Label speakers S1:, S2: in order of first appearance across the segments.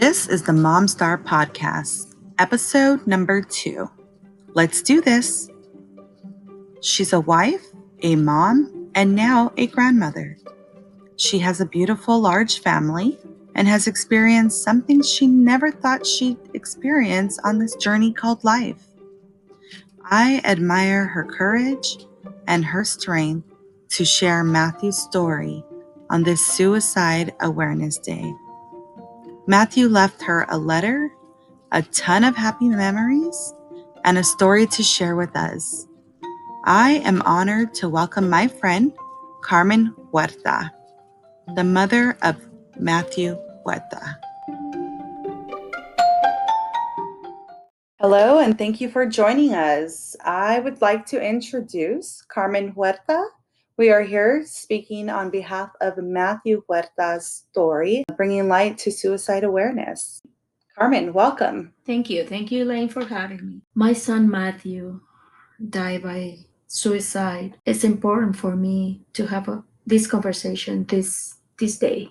S1: This is the MomStar Podcast, episode number 2. Let's do this. She's a wife, a mom, and now a grandmother. She has a beautiful, large family and has experienced something she never thought she'd experience on this journey called life. I admire her courage and her strength to share Matthew's story on this Suicide Awareness Day. Matthew left her a letter, a ton of happy memories, and a story to share with us. I am honored to welcome my friend, Carmen Huerta, the mother of Matthew Huerta. Hello, and thank you for joining us. I would like to introduce Carmen Huerta. We are here speaking on behalf of Matthew Huerta's story, bringing light to suicide awareness. Carmen, welcome.
S2: Thank you. Thank you, Elaine, for having me. My son, Matthew, died by suicide. It's important for me to have this conversation this day.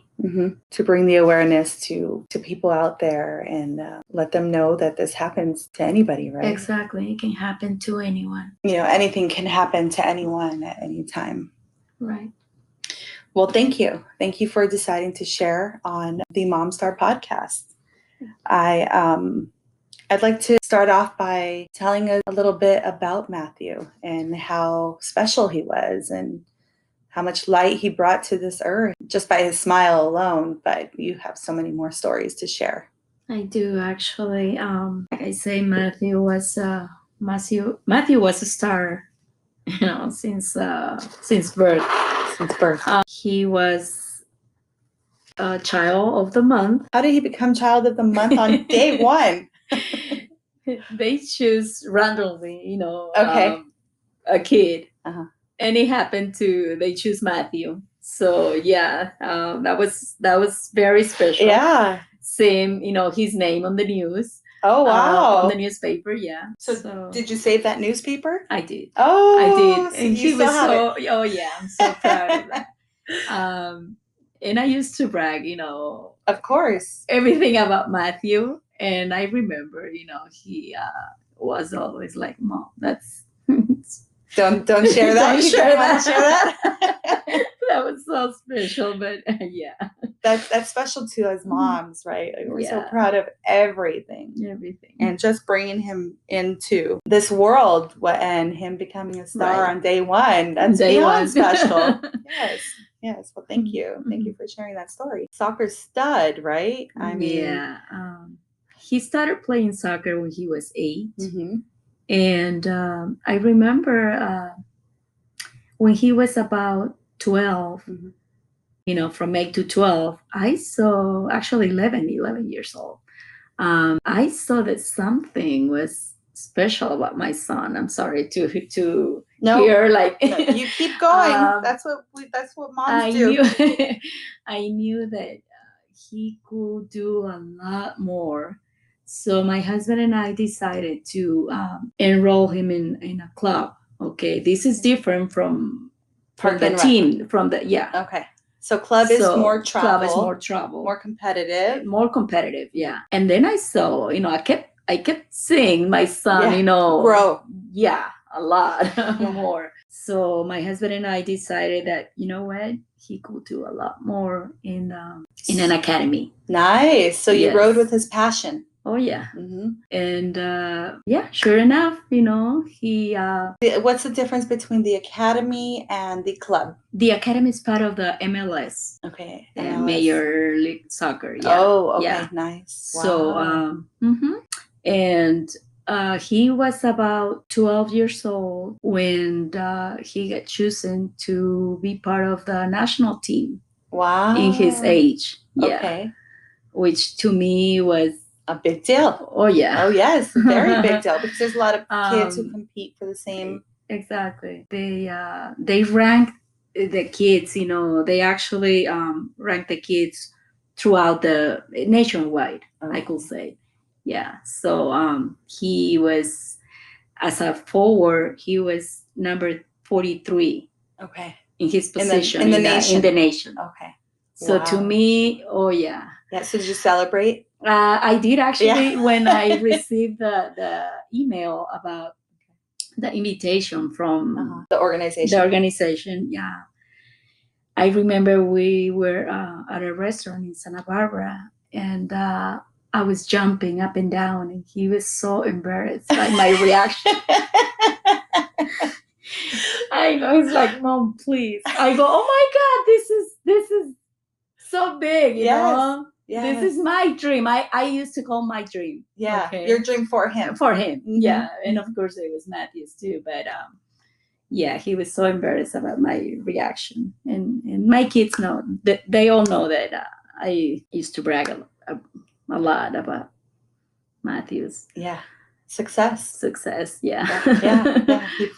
S1: To bring the awareness to people out there and let them know that this happens to anybody, right?
S2: Exactly. It can happen to anyone.
S1: Anything can happen to anyone at any time.
S2: Right.
S1: Well, thank you. Thank you for deciding to share on the MomStar Podcast. I'd like to start off by telling a little bit about Matthew and how special he was and how much light he brought to this earth just by his smile alone. But you have so many more stories to share.
S2: I do, actually. Like I say, Matthew was a star. Since birth. He was a child of the month.
S1: How did he become child of the month on day one?
S2: They choose randomly,
S1: Okay.
S2: A kid.
S1: Uh-huh.
S2: And they choose Matthew. So yeah, that was very special.
S1: Yeah.
S2: Same, his name on the news.
S1: Oh, wow.
S2: On the newspaper, yeah.
S1: So did you save that newspaper?
S2: I did.
S1: Oh,
S2: I did.
S1: So
S2: and he was oh yeah, I'm so proud of that. And I used to brag,
S1: Of course.
S2: everything about Matthew. And I remember, he was always like, Mom, that's...
S1: Don't share that.
S2: Don't share that.
S1: Share that.
S2: That was so special, but yeah.
S1: That's special too as moms, right? Like, we're so
S2: Yeah.
S1: proud of everything.
S2: Everything.
S1: And just bringing him into this world and him becoming a star
S2: Right.
S1: on day one. That's
S2: Day
S1: beyond
S2: one.
S1: special. Yes. Well, thank you.
S2: Mm-hmm.
S1: Thank you for sharing that story. Soccer stud, right?
S2: Yeah. He started playing soccer when he was 8.
S1: Mm-hmm.
S2: And I remember when he was about 12, from 8 to 12, I saw, actually 11 years old, I saw that something was special about my son. I'm sorry to hear like...
S1: No, you keep going. That's what moms do.
S2: I knew that he could do a lot more. So my husband and I decided to enroll him in a club. Okay, this is different from the team.
S1: Okay, so club is more travel.
S2: Club is more travel,
S1: more competitive.
S2: More competitive. Yeah. And then I saw, I kept seeing my son,
S1: grow.
S2: Yeah, a lot more. So my husband and I decided that, what, he could do a lot more in an academy.
S1: Nice. So you rode with his passion.
S2: Oh, yeah.
S1: Mm-hmm.
S2: And sure enough, he...
S1: What's the difference between the academy and the club?
S2: The academy is part of the MLS.
S1: Okay.
S2: Major League Soccer. Yeah.
S1: Oh, okay.
S2: Yeah.
S1: Nice. Wow.
S2: So, and he was about 12 years old when he got chosen to be part of the national team.
S1: Wow.
S2: In his age. Yeah.
S1: Okay.
S2: Which to me was
S1: a big deal.
S2: Oh, yeah.
S1: Oh, yes. Very big deal, because there's a lot of kids who compete for the same.
S2: Exactly. They rank the kids, they actually rank the kids throughout the nationwide, I could say. Yeah. So he was, as a forward, he was number 43.
S1: Okay.
S2: In his position
S1: in the nation.
S2: In the nation.
S1: Okay.
S2: So to me, oh, yeah.
S1: Yeah. So did you celebrate?
S2: I did actually
S1: Yeah.
S2: when I received the email about the invitation from
S1: The organization.
S2: the organization. Yeah, I remember we were at a restaurant in Santa Barbara, and I was jumping up and down, and he was so embarrassed by my reaction. I know, he's like, "Mom, please." I go, "Oh my God, this is so big, you know.
S1: Yes.
S2: This is my dream. I used to call my dream.
S1: Yeah,
S2: Okay.
S1: your dream for him.
S2: For him,
S1: Mhm.
S2: yeah, and of course it was Matthew's too. But yeah, he was so embarrassed about my reaction, and my kids know that they all know that I used to brag a lot about Matthew's
S1: success.
S2: Yeah.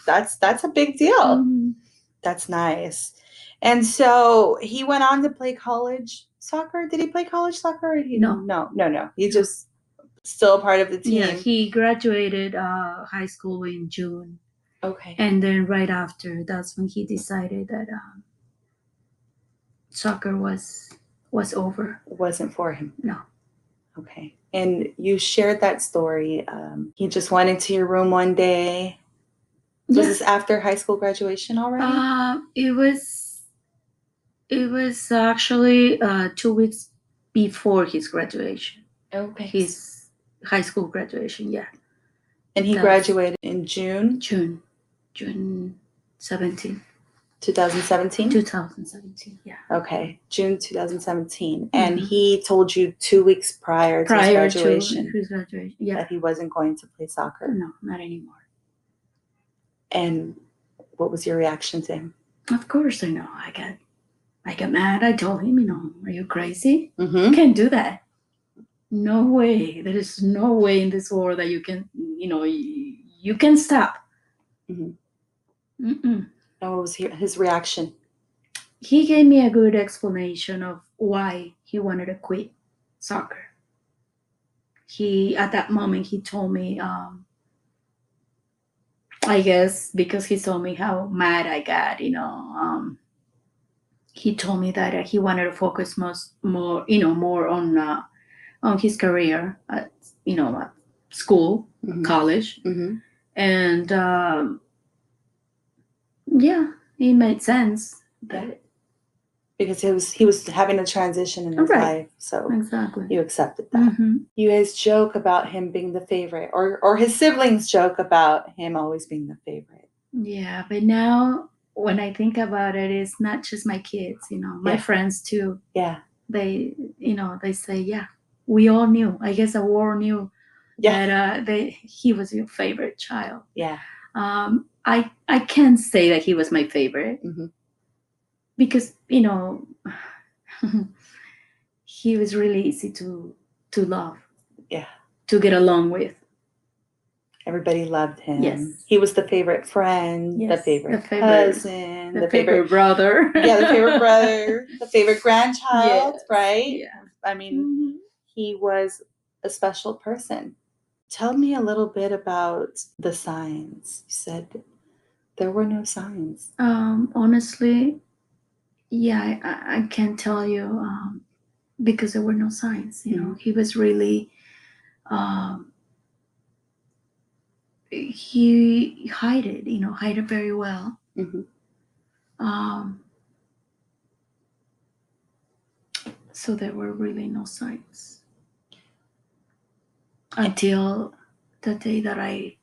S1: That's a big deal.
S2: Mm-hmm.
S1: That's nice. And so he went on to play college soccer. Did he play college soccer? No. He just still a part of the team.
S2: Yeah, he graduated high school in June.
S1: Okay.
S2: And then right after, that's when he decided that soccer was over.
S1: It wasn't for him.
S2: No.
S1: Okay. And you shared that story. He just went into your room one day. Was this after high school graduation already?
S2: It was actually 2 weeks before his graduation.
S1: Okay.
S2: His high school graduation, yeah.
S1: And he graduated in June?
S2: June 17.
S1: 2017?
S2: 2017, yeah.
S1: Okay, June 2017. And he told you 2 weeks prior to his graduation,
S2: yeah,
S1: that he wasn't going to play soccer?
S2: No, not anymore.
S1: And what was your reaction to him?
S2: Of course, I know. I got mad. I told him, are you crazy?
S1: Mm-hmm.
S2: You can't do that. No way. There is no way in this world that you can, you can stop.
S1: Mm-hmm. And what was his reaction?
S2: He gave me a good explanation of why he wanted to quit soccer. At that moment, he told me, I guess because he told me how mad I got, he told me that he wanted to focus more on his career at school, college, and yeah, it made sense.
S1: Because he was having a transition in his life, so
S2: exactly
S1: you accepted that. You guys joke about him being the favorite, or his siblings joke about him always being the favorite.
S2: Yeah, but now when I think about it, it's not just my kids, my friends too.
S1: Yeah,
S2: they say, yeah, we all knew. I guess the world knew that he was your favorite child.
S1: Yeah.
S2: I can't say that he was my favorite because he was really easy to love.
S1: Yeah.
S2: To get along with.
S1: Everybody loved him.
S2: Yes.
S1: He was the favorite friend,
S2: yes.
S1: the favorite cousin,
S2: the favorite brother.
S1: Yeah, the favorite brother, the favorite grandchild, right?
S2: Yeah.
S1: I mean, he was a special person. Tell me a little bit about the signs. You said there were no signs.
S2: Honestly, yeah, I can't tell you because there were no signs. He was really he hid it very well. So there were really no signs until the day that I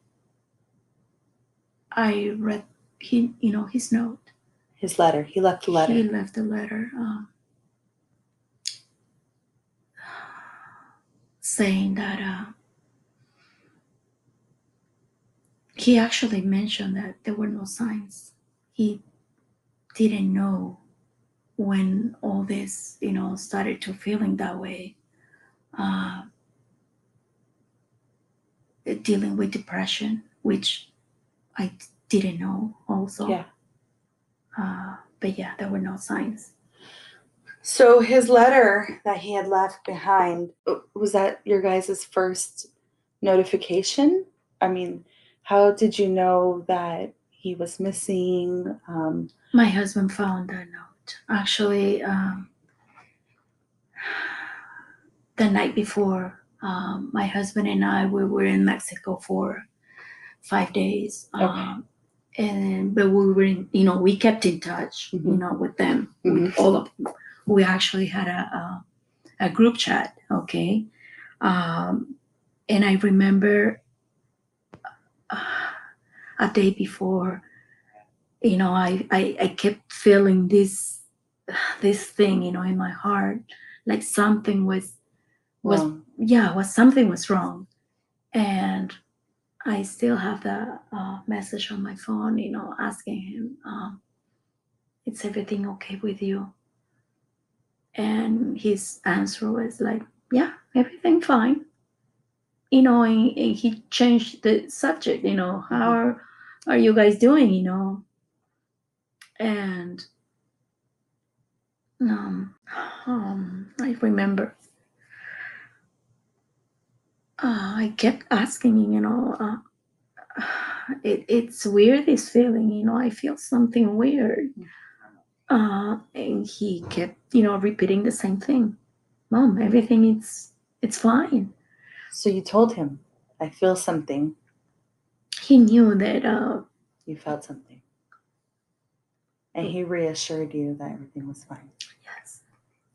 S2: read his note.
S1: His letter. He left a letter.
S2: He left a letter saying that he actually mentioned that there were no signs. He didn't know when all this, started to feeling that way. Dealing with depression, which I didn't know also.
S1: Yeah.
S2: But yeah, there were no signs.
S1: So his letter that he had left behind, was that your guys' first notification? I mean, how did you know that he was missing?
S2: My husband found that note. Actually, the night before, my husband and I, we were in Mexico for 5 days. But we were in, we kept in touch, with them, with all of them. We actually had a group chat, okay? And I remember a day before, I kept feeling this thing, in my heart, like something was
S1: Wrong.
S2: something was wrong. And I still have the message on my phone, asking him, is everything okay with you? And his answer was like, yeah, everything fine. And he changed the subject, how are you guys doing, And I remember I kept asking him, it's weird, this feeling, I feel something weird. And he kept, repeating the same thing. Mom, everything it's fine.
S1: So you told him, I feel something.
S2: He knew that
S1: you felt something. And he reassured you that everything was fine.
S2: Yes.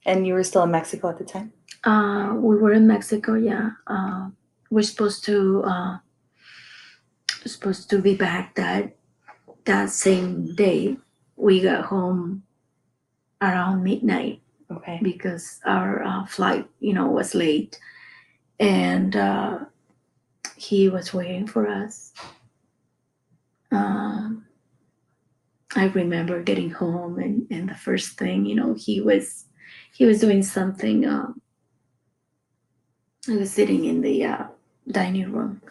S1: And you were still in Mexico at the time?
S2: We were in Mexico, yeah. We're supposed to be back that same day. We got home around midnight.
S1: Okay.
S2: Because our flight, was late, and he was waiting for us. I remember getting home, and the first thing, he was doing something. I was sitting in the dining room,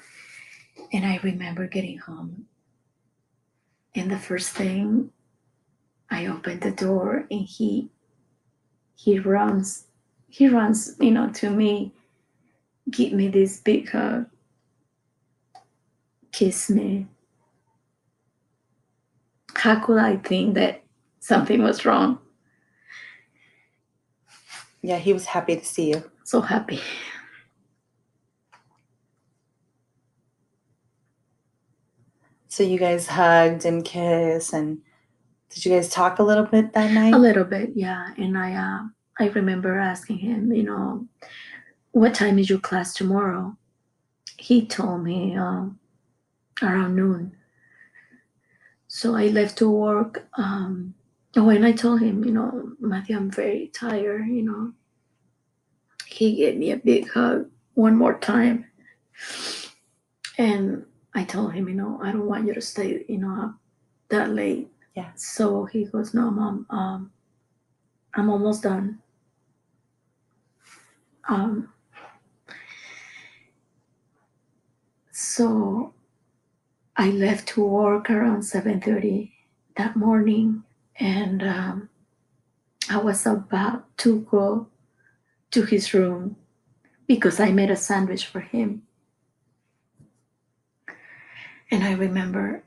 S2: and I remember getting home, and the first thing, I opened the door, and he runs, to me, give me this big hug, kiss me. How could I think that something was wrong?
S1: Yeah, he was happy to see you.
S2: So happy.
S1: So you guys hugged and kissed, and did you guys talk a little bit that night?
S2: A little bit, yeah. And I remember asking him, what time is your class tomorrow? He told me around noon. So I left to work. And I told him, Matthew, I'm very tired, He gave me a big hug one more time. And I told him, I don't want you to stay, up that late.
S1: Yeah.
S2: So he goes, no, Mom, I'm almost done. So I left to work around 7:30 that morning, and I was about to go to his room because I made a sandwich for him. And I remember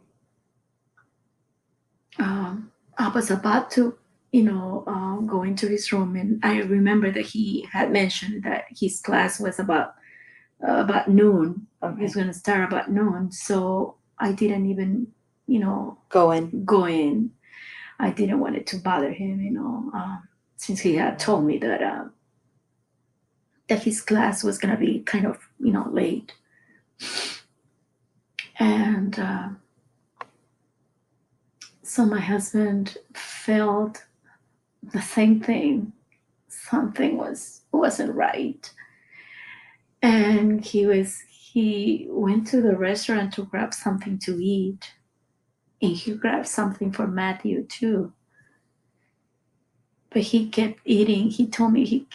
S2: I was about to, go into his room, and I remember that he had mentioned that his class was about noon.
S1: Okay.
S2: He's going to start about noon. So I didn't even,
S1: go in.
S2: I didn't want it to bother him, since he had told me that his class was going to be kind of, late. And so my husband felt the same thing. Something wasn't right. And he went to the restaurant to grab something to eat. And he grabbed something for Matthew too. But he kept eating. He told me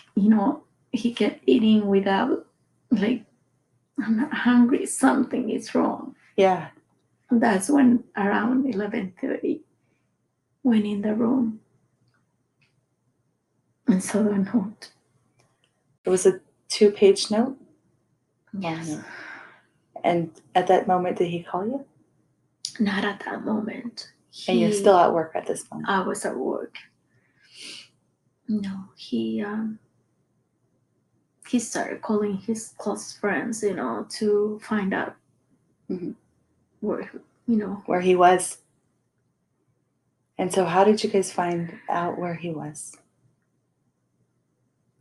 S2: he kept eating without, like, I'm not hungry, something is wrong.
S1: Yeah.
S2: And that's when around 11:30 went in the room and saw the note.
S1: It was a 2-page note?
S2: Yes.
S1: And at that moment, did he call you?
S2: Not at that moment.
S1: And you're still at work at this moment?
S2: I was at work. No, he he started calling his close friends, to find out
S1: Mhm.
S2: where,
S1: Where he was. And so how did you guys find out where he was?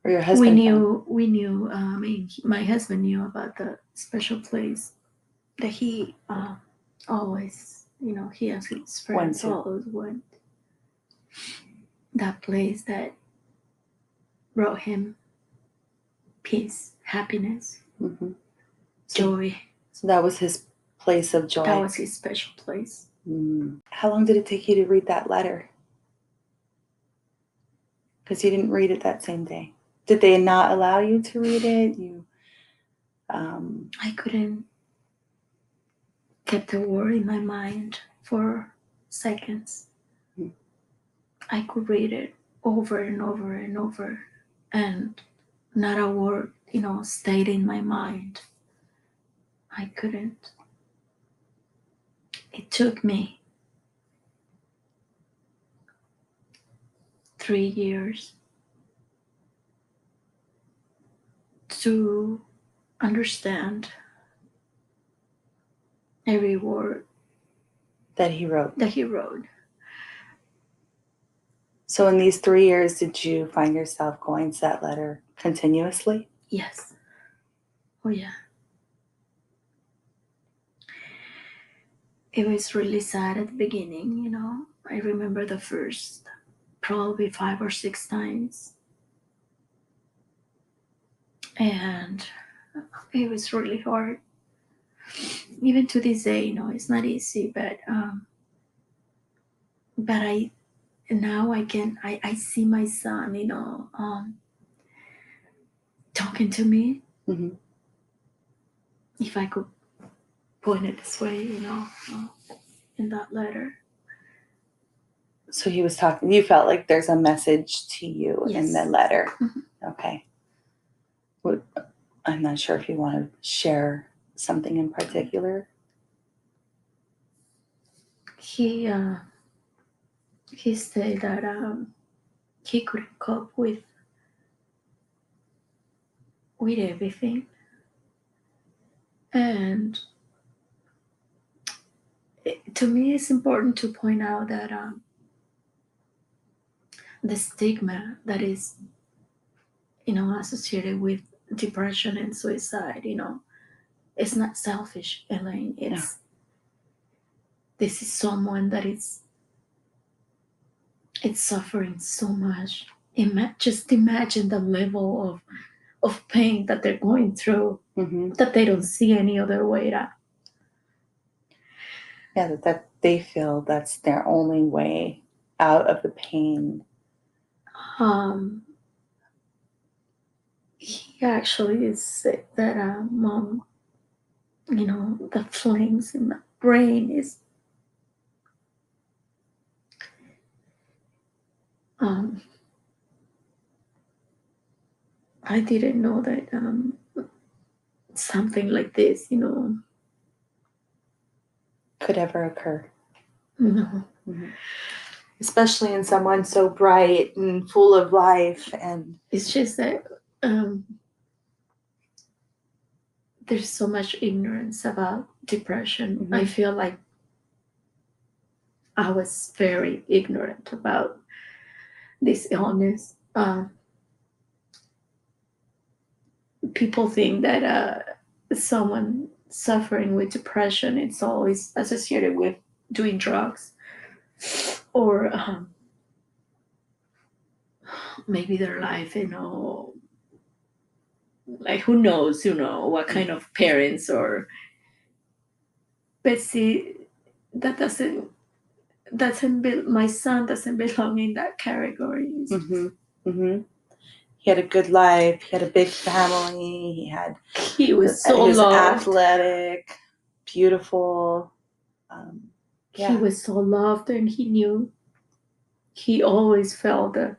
S1: Or your husband
S2: we knew, my husband knew about the special place that he always, he and his friends
S1: to.
S2: always went. That place that brought him peace, happiness,
S1: Mm-hmm.
S2: joy.
S1: So that was his place of joy.
S2: That was his special place.
S1: How long did it take you to read that letter? Because you didn't read it that same day. Did they not allow you to read it?
S2: I couldn't keep the word in my mind for seconds.
S1: Mhm.
S2: I could read it over and over and over, and not a word, stayed in my mind. I couldn't. It took me 3 years to understand every word
S1: that he wrote. So in these 3 years, did you find yourself going to that letter continuously?
S2: Yes. Oh, yeah. It was really sad at the beginning, I remember the first probably 5 or 6 times. And it was really hard. Even to this day, it's not easy, but now I see my son, talking to me.
S1: Mm-hmm.
S2: If I could point it this way, in that letter.
S1: So he was talking, you felt like there's a message to you in the letter.
S2: Mm-hmm.
S1: Okay. I'm not sure if you want to share something in particular.
S2: He said that he couldn't cope with everything, and to me it's important to point out that the stigma that is associated with depression and suicide, it's not selfish, Elaine. This is someone that it's suffering so much. Just imagine the level of pain that they're going through,
S1: Mm-hmm.
S2: that they don't see any other way out.
S1: Yeah, that they feel that's their only way out of the pain.
S2: He actually said that Mom, the flames in my brain is I didn't know that something like this,
S1: could ever occur.
S2: No.
S1: Mm-hmm. Especially in someone so bright and full of life. And
S2: it's just that there's so much ignorance about depression.
S1: Mm-hmm.
S2: I feel like I was very ignorant about this illness. People think that someone suffering with depression, it's always associated with doing drugs, or maybe their life, like who knows, what kind of parents, or but see, that doesn't my son doesn't belong in that category.
S1: Mm-hmm. Mm-hmm. He had a good life. He had a big family.
S2: He was so
S1: he was
S2: loved.
S1: athletic, beautiful.
S2: He was so loved, and he always felt the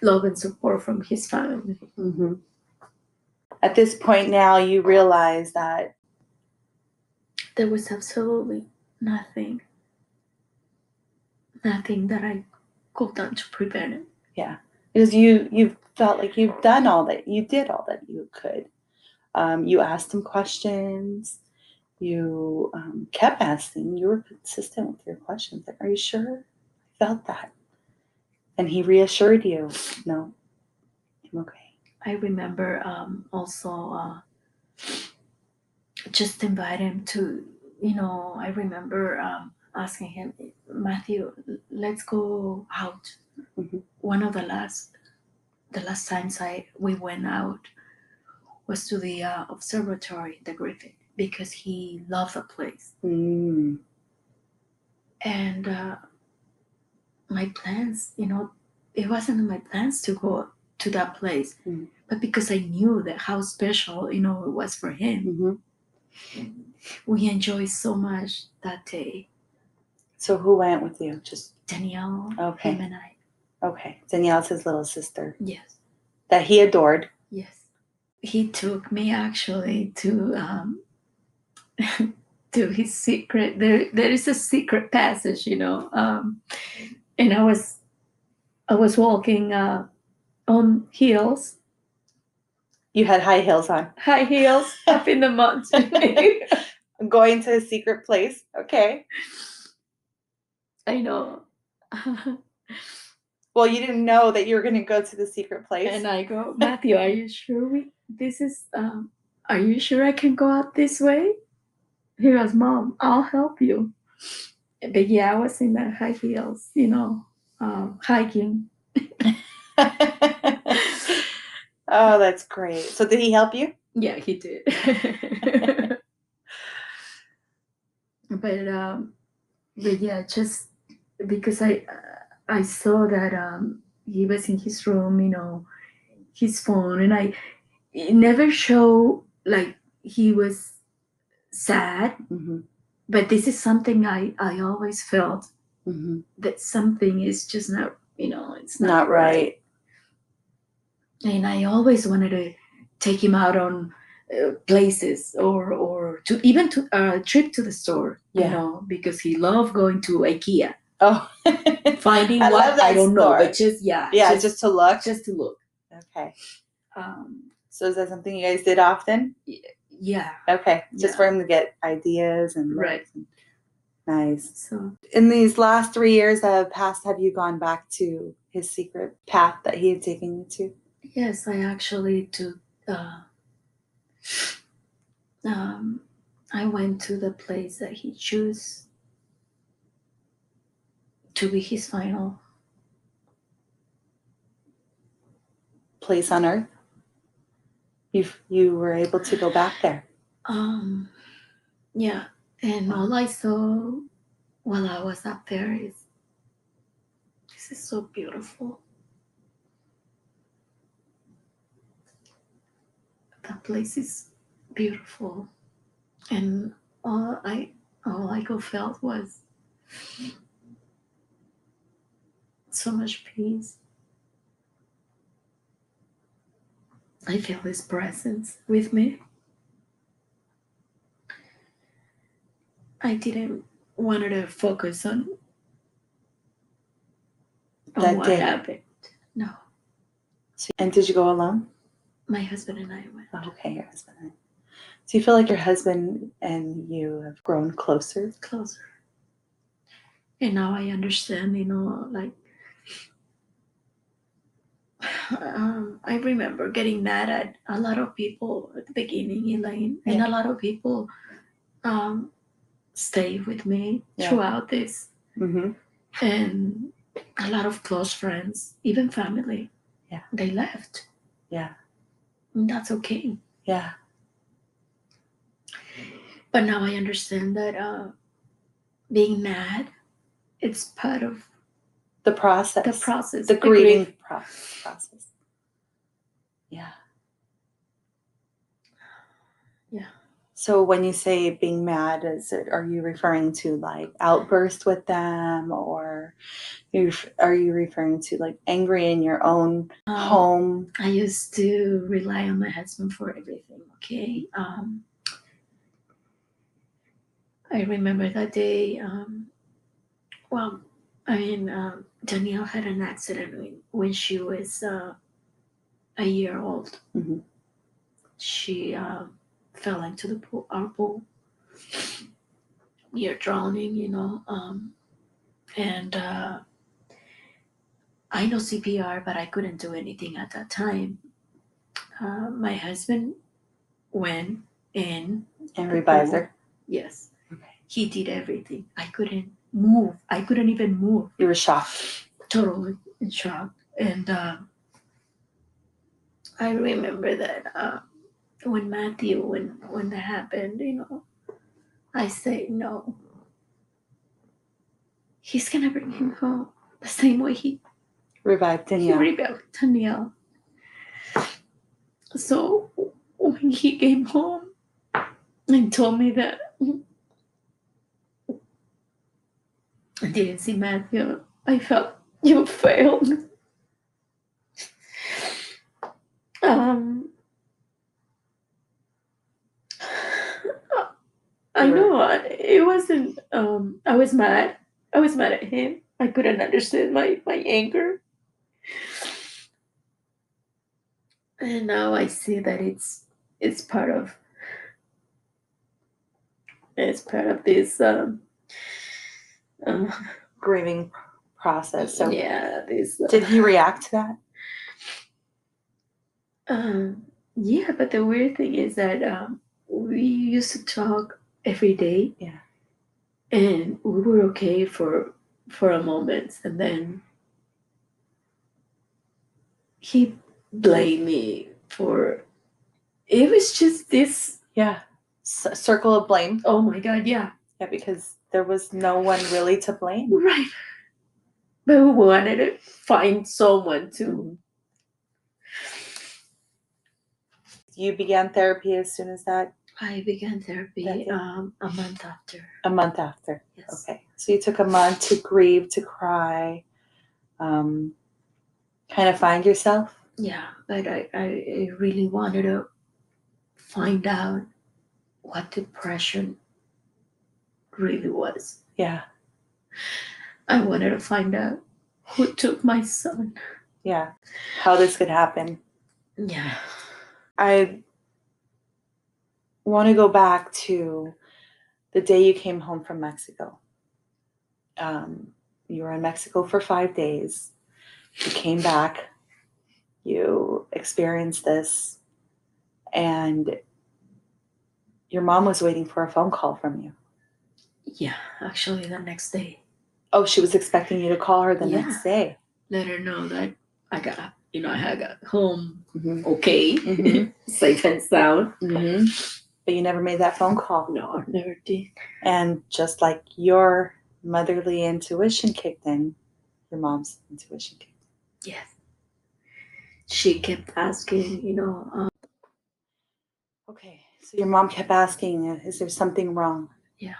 S2: love and support from his family.
S1: Mm-hmm. At this point now, you realize that
S2: there was absolutely nothing that I could done to prevent it.
S1: Yeah, because you've felt like you did all that you could. You asked him questions. You kept asking. You were consistent with your questions. Like, are you sure? I felt that. And he reassured you, no, I'm okay.
S2: I remember also just invite him to, I remember asking him, Matthew, let's go out.
S1: Mm-hmm.
S2: One of the last times we went out was to the observatory, the Griffith, because he loved the place.
S1: Mm.
S2: And my plans, it wasn't in my plans to go to that place, but because I knew that how special, it was for him. We enjoyed so much that day.
S1: So who went with you? Just
S2: Danielle,
S1: okay.
S2: Him and I.
S1: Okay. Danielle's his little sister.
S2: Yes.
S1: That he adored.
S2: Yes. He took me actually to to his secret. There is a secret passage, and I was walking on heels.
S1: You had high heels on.
S2: High heels up in the mountain.
S1: Going to a secret place. Okay.
S2: I know.
S1: Well, you didn't know that you were going to go to the secret place.
S2: And I go, Matthew, are you sure are you sure I can go out this way? He goes, Mom, I'll help you. But yeah, I was in the high heels, hiking.
S1: Oh, that's great. So did he help you?
S2: Yeah, he did. But yeah, just because I saw that he was in his room, his phone, and it never showed like he was sad.
S1: Mm-hmm.
S2: But this is something I always felt, that something is just not, it's not right. And I always wanted to take him out on places or to even to a trip to the store, because he loved going to IKEA.
S1: Oh,
S2: finding what I don't know, but just
S1: just to look.
S2: Just to look.
S1: Okay. So is that something you guys did often?
S2: Yeah.
S1: Okay. Just for him to get ideas and
S2: right.
S1: Nice.
S2: So
S1: in these last 3 years that have passed, have you gone back to his secret path that he had taken you to?
S2: Yes, I actually took. I went to the place that he chose to be his final
S1: place on earth. You were able to go back there.
S2: Yeah, and all I saw while I was up there is, this is so beautiful. The place is beautiful, and all I felt was so much peace. I feel his presence with me. I didn't want to focus on what happened. No.
S1: And did you go alone?
S2: My husband and I went.
S1: Oh, okay, your husband and I. Do you feel like your husband and you have grown closer?
S2: Closer. And now I understand, I remember getting mad at a lot of people at the beginning, Elaine, and a lot of people stayed with me throughout this.
S1: Mm-hmm.
S2: And a lot of close friends, even family, they left.
S1: Yeah.
S2: And that's okay.
S1: Yeah.
S2: But now I understand that being mad, it's part of
S1: the process.
S2: The
S1: grieving process. Yeah.
S2: Yeah.
S1: So when you say being mad, are you referring to like outburst with them, or are you referring to like angry in your own home?
S2: I used to rely on my husband for everything. Okay. I remember that day. Danielle had an accident when she was a year old.
S1: Mm-hmm.
S2: She fell into the pool, our pool. You're drowning, and I know CPR, but I couldn't do anything at that time. My husband went in
S1: And revived
S2: pool.
S1: her.
S2: Yes.
S1: Okay.
S2: He did everything. I couldn't move. I couldn't even move.
S1: You were shocked.
S2: Totally in shock. And I remember that when Matthew, when that happened, I say no. He's gonna bring him home the same way he
S1: Revived Danielle.
S2: rebelled Danielle. So when he came home and told me that I didn't see Matthew, I felt you failed. I know it wasn't. I was mad. I was mad at him. I couldn't understand my anger. And now I see that it's part of this
S1: grieving process. So
S2: yeah, this
S1: did he react to that?
S2: Yeah, but the weird thing is that we used to talk every day.
S1: Yeah.
S2: And we were okay for a moment, and then he blamed me for it was just this
S1: circle of blame.
S2: Oh my God, yeah,
S1: because there was no one really to blame,
S2: right? But we wanted to find someone to.
S1: You began therapy as soon as that?
S2: I began therapy a month after.
S1: A month after.
S2: Yes.
S1: Okay, so you took a month to grieve, to cry, kind of find yourself.
S2: Yeah, but I really wanted to find out what depression really was.
S1: Yeah.
S2: I wanted to find out who took my son.
S1: Yeah. How this could happen.
S2: Yeah.
S1: I want to go back to the day you came home from Mexico. You were in Mexico for 5 days. You came back. You experienced this. And your mom was waiting for a phone call from you.
S2: Yeah, actually the next day.
S1: Oh, she was expecting you to call her the next day.
S2: Let her know that I got home okay, safe and sound.
S1: But you never made that phone call.
S2: No, I never did.
S1: And just like your motherly intuition kicked in, your mom's intuition kicked in.
S2: Yes. She kept asking,
S1: Okay, so your mom kept asking, is there something wrong?
S2: Yeah.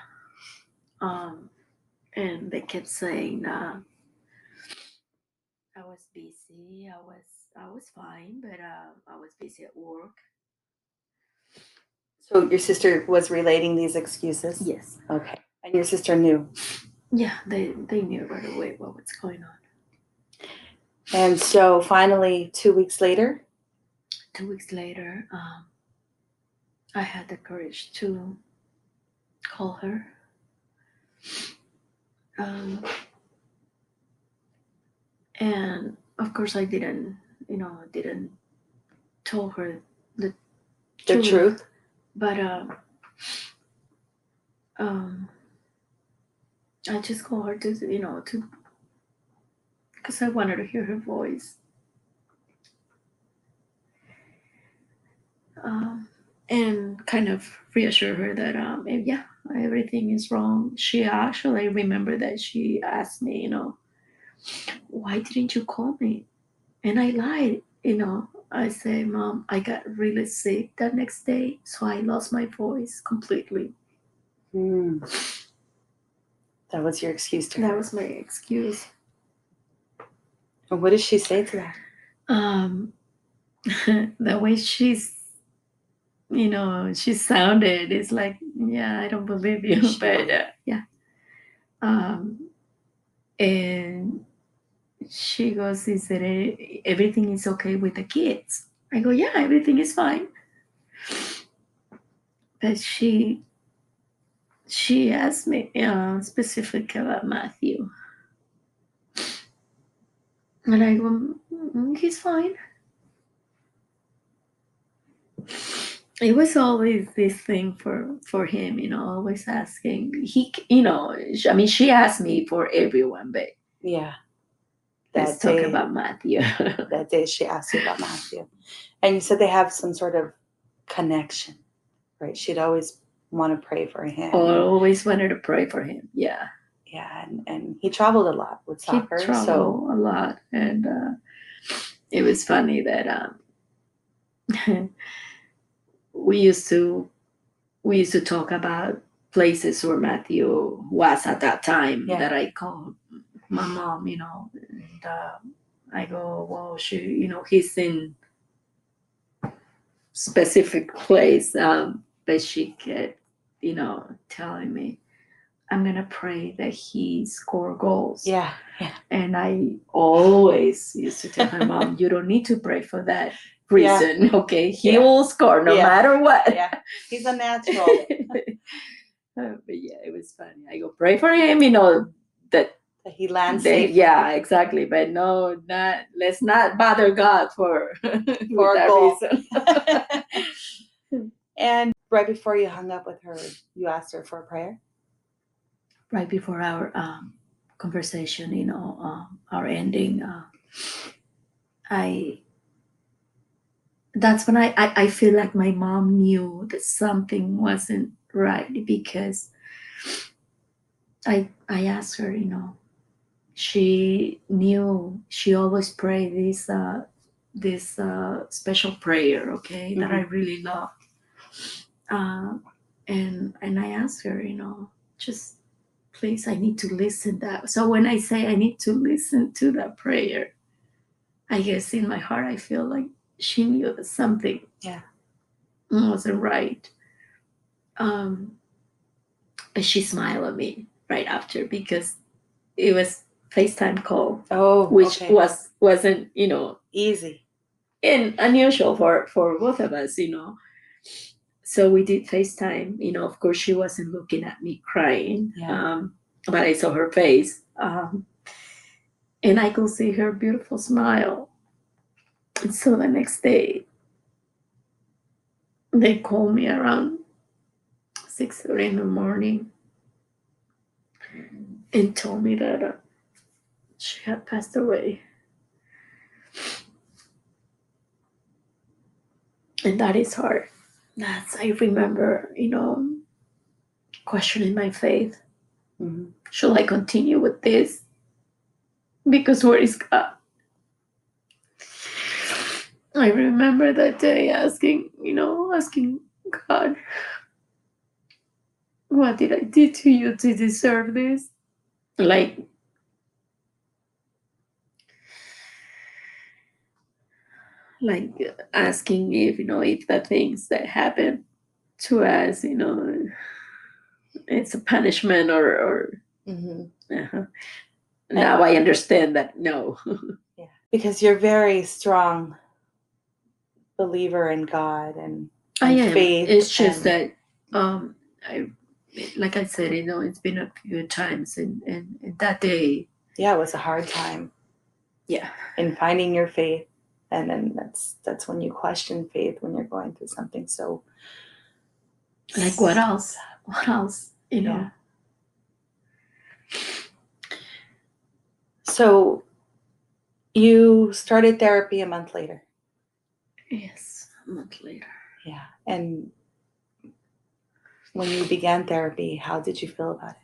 S2: And they kept saying, I was busy. I was fine, but I was busy at work.
S1: So your sister was relating these excuses?
S2: Yes.
S1: Okay. And your sister knew?
S2: Yeah, they knew right away what was going on.
S1: And so finally, 2 weeks later?
S2: 2 weeks later, I had the courage to call her. And of course I didn't tell her the
S1: truth.
S2: But I just called her to because I wanted to hear her voice. And kind of reassure her that everything is wrong. She actually remembered that she asked me, why didn't you call me? And I lied, I say, Mom, I got really sick that next day, so I lost my voice completely.
S1: That was your excuse to her?
S2: That was my excuse.
S1: And what did she say to that?
S2: The way she sounded is like, yeah, I don't believe you. But yeah. And she goes, is that everything is okay with the kids? I go, yeah, everything is fine. But she asked me specific about Matthew. And I go, he's fine. It was always this thing for him, always asking. She asked me for everyone, but
S1: Yeah.
S2: let's talk about Matthew.
S1: That day she asked you about Matthew. And you said they have some sort of connection, right? She'd always want to pray for him.
S2: Always wanted to pray for him. Yeah.
S1: Yeah, and he traveled a lot with soccer.
S2: He traveled a lot, and it was funny that we used to talk about places where Matthew was at that time. That I called my mom, and I go, well, he's in specific place, but she kept, telling me, I'm gonna pray that he score goals.
S1: Yeah.
S2: And I always used to tell my mom, you don't need to pray for that reason. Okay, he will score no matter what.
S1: Yeah, he's a natural.
S2: But yeah, it was funny. I go, pray for him, that
S1: he lands safe.
S2: Yeah, exactly. But no, let's not bother God for
S1: that goal. Reason. And right before you hung up with her, you asked her for a prayer?
S2: Right before our conversation, our ending, that's when I feel like my mom knew that something wasn't right, because I asked her, she knew she always prayed this special prayer, okay, that I really love, and I asked her, just please, I need to listen that. So when I say I need to listen to that prayer, I guess in my heart I feel like she knew that something wasn't right. But she smiled at me right after, because it was FaceTime call, which wasn't
S1: easy
S2: and unusual for both of us, So we did FaceTime. Of course, she wasn't looking at me crying, but I saw her face, and I could see her beautiful smile. And so the next day, they called me around 6:30 in the morning and told me that she had passed away. And that is hard. I remember, questioning my faith.
S1: Mm-hmm.
S2: Should I continue with this? Because where is God? I remember that day asking God, what did I do to you to deserve this? Like asking if the things that happen to us, it's a punishment or Now I understand that no.
S1: Because you're very strong believer in God and faith.
S2: It's just that like I said, it's been a few times, and that day,
S1: it was a hard time. In finding your faith, and then that's when you question faith, when you're going through something so.
S2: Like what else?
S1: So you started therapy a month later.
S2: Yes, a month later.
S1: Yeah. And when you began therapy, how did you feel about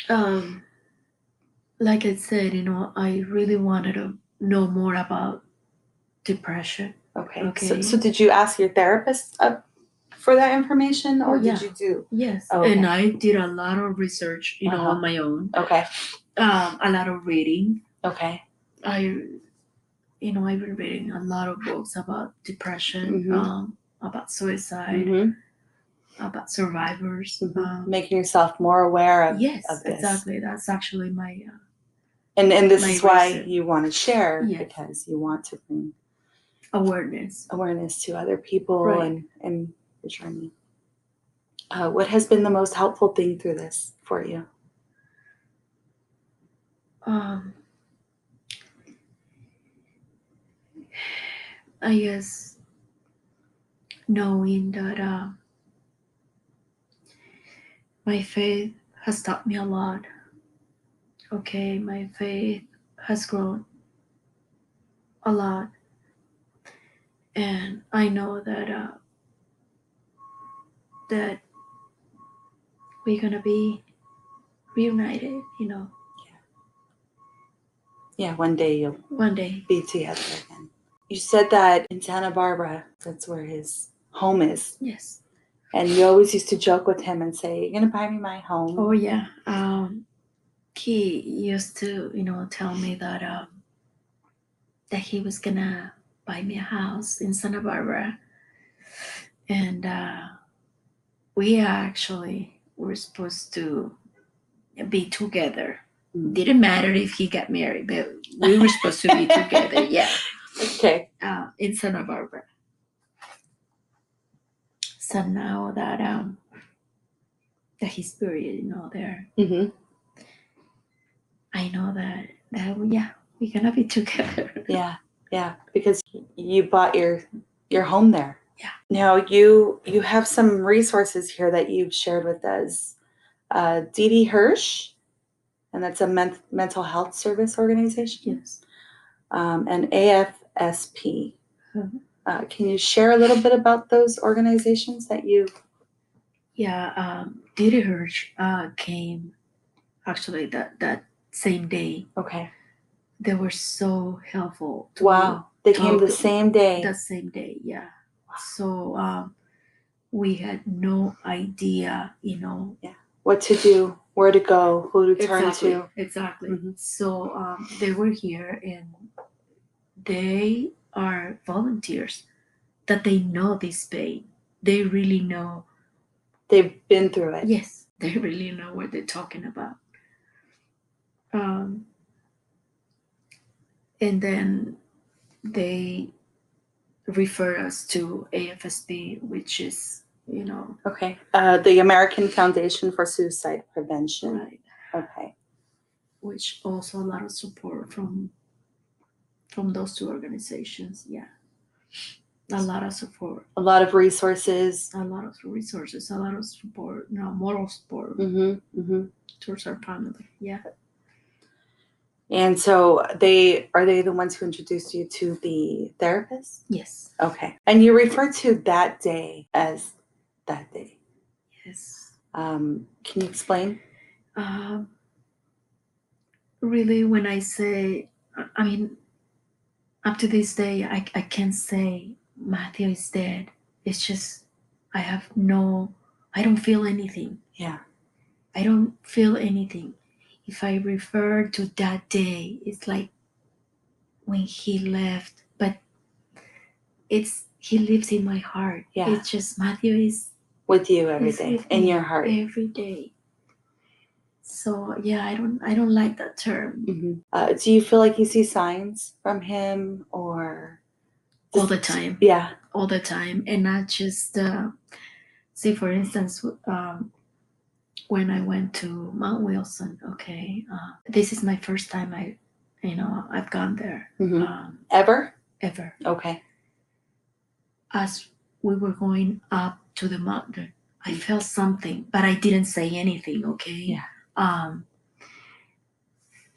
S2: it? Like I said, I really wanted to know more about depression.
S1: Okay. So did you ask your therapist for that information, or did you do?
S2: Yes. Okay. And I did a lot of research, on my own.
S1: Okay.
S2: A lot of reading.
S1: Okay.
S2: I've been reading a lot of books about depression, about suicide, about survivors.
S1: Making yourself more aware of
S2: yes,
S1: this.
S2: Exactly. That's actually my
S1: And this
S2: my
S1: is why
S2: reason.
S1: you want to share,
S2: Yes.
S1: because you want to bring
S2: awareness
S1: to other people
S2: Right.
S1: and your journey. What has been the most helpful thing through this for you?
S2: I guess knowing that my faith has taught me a lot. Okay, my faith has grown a lot, and I know that that we're gonna be reunited.
S1: Yeah, one day you'll
S2: One day.
S1: be together again. You said that in Santa Barbara, that's where his home is.
S2: Yes.
S1: And you always used to joke with him and say, "You're gonna buy me my home."
S2: Oh yeah. He used to, tell me that he was gonna buy me a house in Santa Barbara, and we actually were supposed to be together. Didn't matter if he got married, but we were supposed to be together. Yeah.
S1: Okay.
S2: In Santa Barbara. So now that he's buried, there,
S1: Mm-hmm.
S2: I know that we're gonna be together.
S1: Yeah, because you bought your home there.
S2: Yeah.
S1: Now you have some resources here that you've shared with us. Dee Hirsch, and that's a mental health service organization.
S2: Yes.
S1: And AFSP. Can you share a little bit about those organizations that you?
S2: Yeah, Didi Hirsch came actually that same day.
S1: Okay.
S2: They were so helpful.
S1: Wow, they came the same day.
S2: The same day, yeah. So we had no idea,
S1: Yeah, what to do, where to go, who to turn to.
S2: Exactly.
S1: Mm-hmm.
S2: So they were here, and they are volunteers that they know this pain. They really know.
S1: They've been through it.
S2: Yes, they really know what they're talking about. And then they refer us to AFSP, which is,
S1: Okay. The American Foundation for Suicide Prevention.
S2: Right.
S1: Okay.
S2: Which also a lot of support from those two organizations. Yeah. A lot of support.
S1: A lot of resources.
S2: A lot of resources. A lot of support. Moral support towards our family. Yeah.
S1: And so are they the ones who introduced you to the therapist?
S2: Yes.
S1: Okay. And you refer to that day as that day.
S2: Yes.
S1: Can you explain?
S2: Really, when I say, I mean, up to this day, I can't say Matthew is dead. It's just, I don't feel anything.
S1: Yeah.
S2: I don't feel anything. If I refer to that day, it's like when he left, but he lives in my heart.
S1: Yeah.
S2: It's just Matthew is
S1: with you every day, in your heart.
S2: Every day. So yeah, I don't like that term.
S1: Mm-hmm. Do you feel like you see signs from him, or
S2: all the time?
S1: Yeah,
S2: all the time, and not just say, for instance, when I went to Mount Wilson. Okay, this is my first time I've gone there.
S1: Ever?
S2: Okay. As we were going up to the mountain, I felt something, but I didn't say anything. Okay.
S1: Yeah.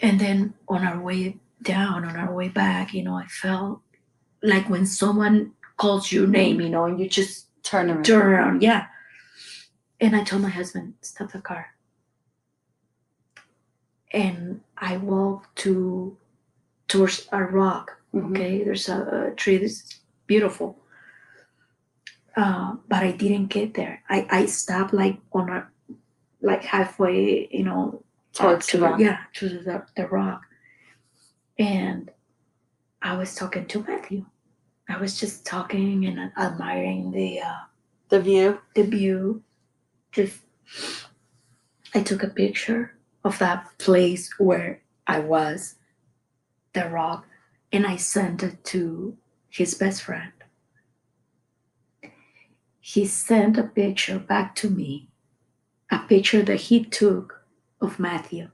S2: And then on our way down, on our way back, I felt like when someone calls your name, and you just turn around. Yeah. And I told my husband, stop the car. And I walked towards a rock. Okay. There's a tree that's beautiful. But I didn't get there. I stopped like halfway,
S1: towards the rock.
S2: Yeah, to the rock. And I was talking to Matthew. I was just talking and admiring the view. The view. Just, I took a picture of that place where I was the rock, and I sent it to his best friend. He sent a picture back to me, a picture that he took of Matthew.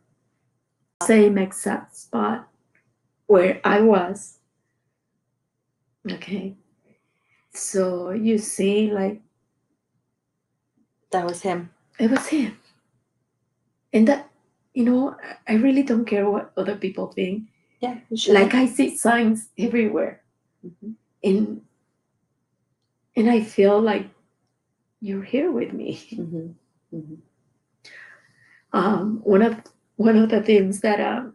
S2: Same exact spot where I was. Okay. So you see, like,
S1: That was him.
S2: it was him. And that, I really don't care what other people think.
S1: Yeah, you should.
S2: Like, I see signs everywhere.
S1: Mm-hmm.
S2: And I feel like you're here with me.
S1: Mm-hmm. Mm-hmm.
S2: One of the things that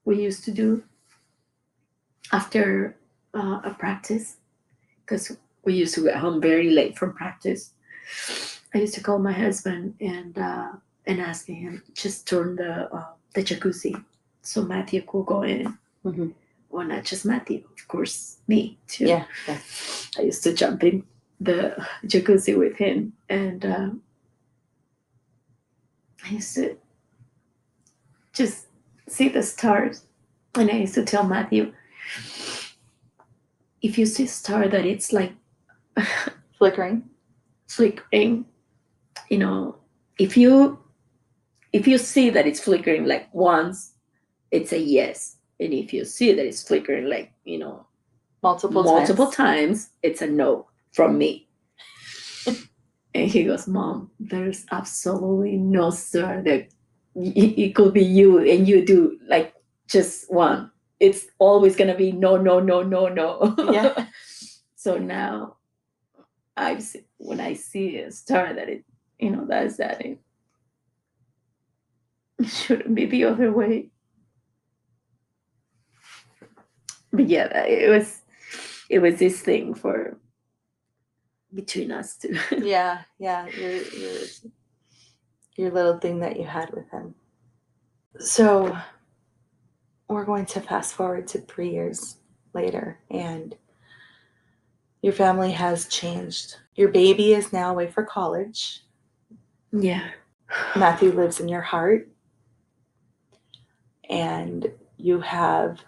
S2: we used to do after a practice, because we used to get home very late from practice, I used to call my husband and asking him just turn the jacuzzi so Matthew could go in.
S1: Mm-hmm.
S2: Well, not just Matthew, of course, me too.
S1: Yeah.
S2: I used to jump in the jacuzzi with him, and I used to just see the stars. And I used to tell Matthew, if you see a star that it's like
S1: Flickering,
S2: if you see that it's flickering like once, it's a yes. And if you see that it's flickering like, multiple times, it's a no from me. And he goes, Mom, there's absolutely no star that it could be you and you do like just one. It's always going to be no, no, no, no, no.
S1: Yeah.
S2: So now when I see a star that it, does that, it shouldn't be the other way. But yeah, it was this thing for between us two.
S1: Yeah. Your little thing that you had with him. So we're going to fast forward to 3 years later, and your family has changed. Your baby is now away for college.
S2: Yeah.
S1: Matthew lives in your heart, and you have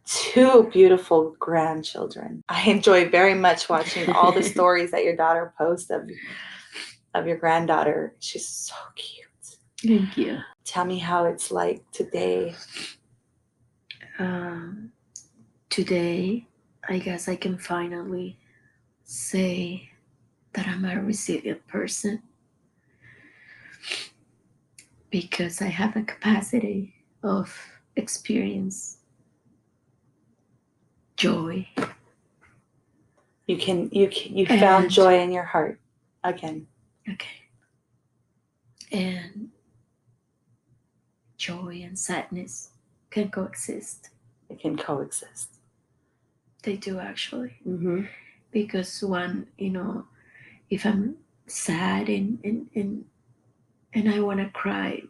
S1: 2 beautiful grandchildren. I enjoy very much watching all the stories that your daughter posts of your granddaughter. She's so cute.
S2: Thank you.
S1: Tell me how it's like today.
S2: Today, I guess I can finally say that I'm a resilient person, because I have the capacity of experience joy.
S1: You found joy in your heart again.
S2: Okay. And joy and sadness can coexist.
S1: It can coexist.
S2: They do, actually.
S1: Mm-hmm.
S2: Because one, if I'm sad and I want to cry,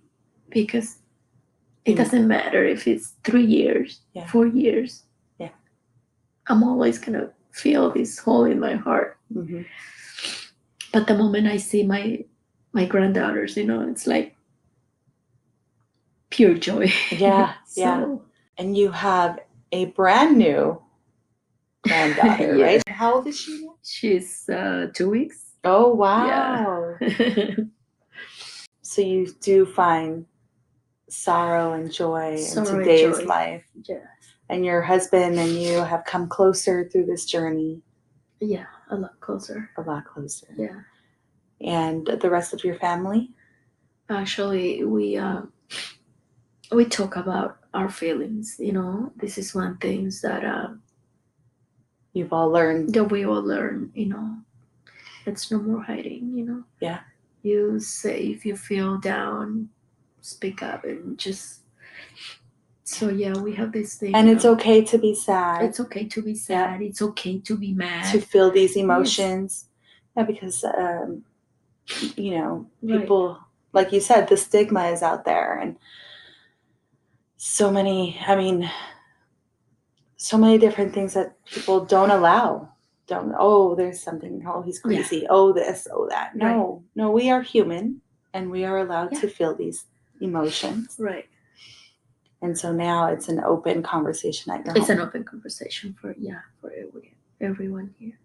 S2: because it doesn't matter if it's 3 years, 4 years.
S1: Yeah.
S2: I'm always going to feel this hole in my heart.
S1: Mm-hmm.
S2: But the moment I see my granddaughters, it's like pure joy.
S1: Yeah,
S2: So,
S1: and you have a brand new granddaughter, right? How old is she now?
S2: She's 2 weeks.
S1: Oh, wow.
S2: Yeah.
S1: So you do find sorrow and joy in today's life.
S2: Yeah.
S1: And your husband and you have come closer through this journey.
S2: Yeah, a lot closer.
S1: A lot closer.
S2: Yeah.
S1: And the rest of your family?
S2: Actually, we talk about our feelings. This is one thing that
S1: you've all learned.
S2: That we all learn. It's no more hiding.
S1: Yeah.
S2: You say if you feel down, speak up, and just. So yeah, we have this thing.
S1: And it's okay to be sad.
S2: It's okay to be sad. Yeah. It's okay to be mad.
S1: To feel these emotions. Yes. Yeah, because people, like you said, the stigma is out there, and so many different things that people don't allow. There's something, he's crazy. Yeah. This, that. No, we are human, and we are allowed to feel these emotions.
S2: Right.
S1: And so now it's an open conversation at your
S2: It's
S1: home.
S2: an open conversation for everyone here.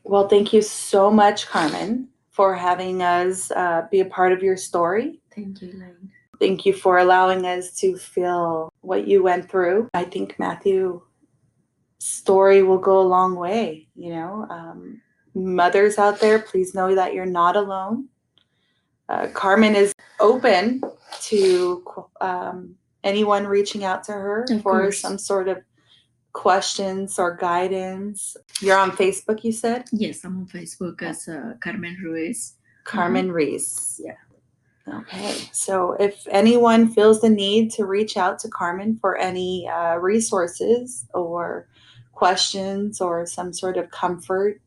S1: Well, thank you so much, Carmen, for having us be a part of your story.
S2: Thank you, Elaine.
S1: Thank you for allowing us to feel what you went through. I think Matthew's story will go a long way. Mothers out there, please know that you're not alone. Carmen is open to anyone reaching out to her for some sort of questions or guidance. You're on Facebook, you said?
S2: Yes, I'm on Facebook as Carmen Ruiz.
S1: Carmen Ruiz.
S2: Yeah.
S1: Okay. So if anyone feels the need to reach out to Carmen for any resources or questions or some sort of comfort,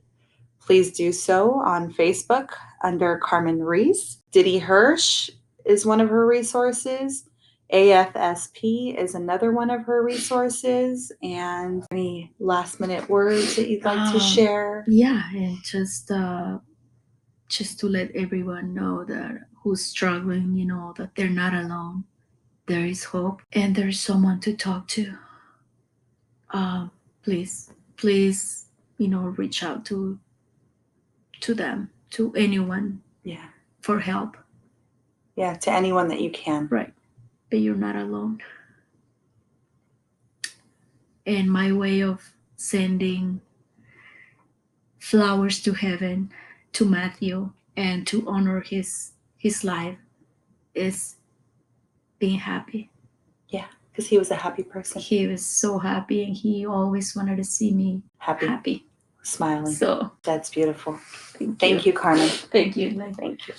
S1: please do so on Facebook under Carmen Ruiz. Diddy Hirsch is one of her resources. AFSP is another one of her resources. And any last minute words that you'd like to share?
S2: Yeah, and just to let everyone know that who's struggling, that they're not alone. There is hope and there's someone to talk to. Please, reach out to them, to anyone.
S1: Yeah.
S2: For help.
S1: Yeah, to anyone that you can.
S2: Right. But you're not alone. And my way of sending flowers to heaven to Matthew and to honor his life is being happy.
S1: Yeah, because he was a happy person.
S2: He was so happy and he always wanted to see me happy.
S1: Smiling.
S2: So
S1: that's beautiful.
S2: Thank you,
S1: Carmen.
S2: Thank you.
S1: Thank you.